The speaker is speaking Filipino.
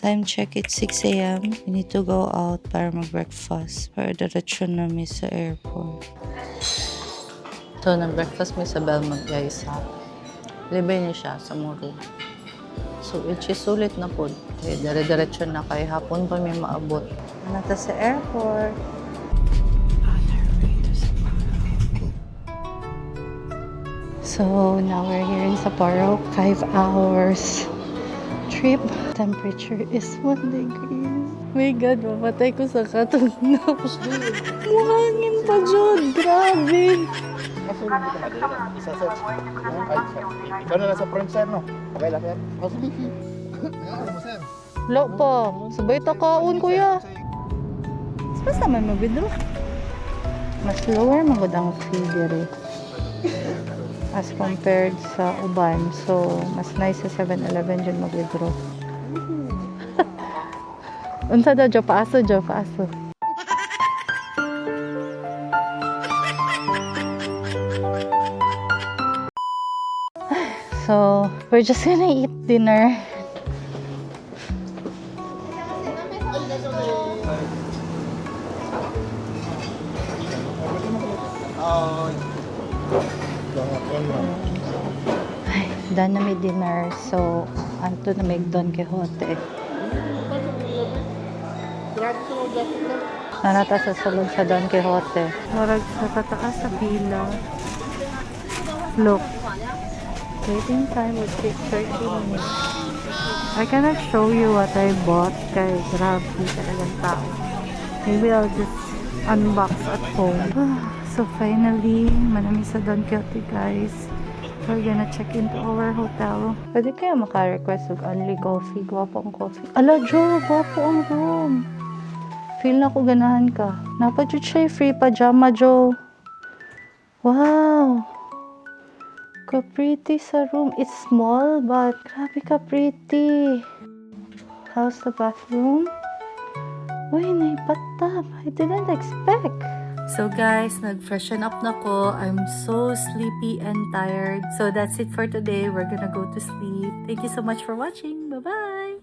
Time check, it's 6 a.m. We need to go out para mag-breakfast. Para diretso namin sa airport. So, nag-breakfast mi sa Belmont, guys, ha. Libre niya siya sa Muro. So, which is sulit na po. Okay, dire-diretso na kay hapon pa may maabot. Nata sa airport. So, now we're here in Sapporo. 5 hours trip. Temperature is 1 degree. My God, mamatay ko sa katog na. Muhangin pa, Jod. Grabe. Kaso hindi ka madali. Isa-search. Ikaw na lang sa front sir, no? Okay lang, sir? Sige. Ano mo, sir? Wala pa. Sabay takaon, kuya. Basta naman mag-withdraw. Mas lower magod ang fee dire as compared sa uban. So, mas nice sa 7-Eleven dyan mag-withdraw. Unsa daw, Jo? Paaso, Jo? Paaso. So, we're just gonna eat dinner. Ay, done na may dinner. So, anto na may Don Quixote. Nanata sa sulod sa Don Quixote. Marag sa kataas sa pila. Look. Waiting time would take 30 minutes. I cannot show you what I bought. Kaya grabe talagang tao. Maybe I'll just unbox at home. So finally, manami sa Don Quixote, guys. We're gonna check into our hotel. Pwede kaya maka-request of only coffee? Gwapo ang coffee. Ala, Jo! Gwapo ang room. Feel na ko ganahan ka. Napadyo siya free pajama, Jo. Wow! Ka-pretty sa room. It's small, but grabe ka-pretty. How's the bathroom? Uy, naipatab. I didn't expect. So guys, nag-freshen up na ko. I'm so sleepy and tired. So that's it for today. We're gonna go to sleep. Thank you so much for watching. Bye-bye!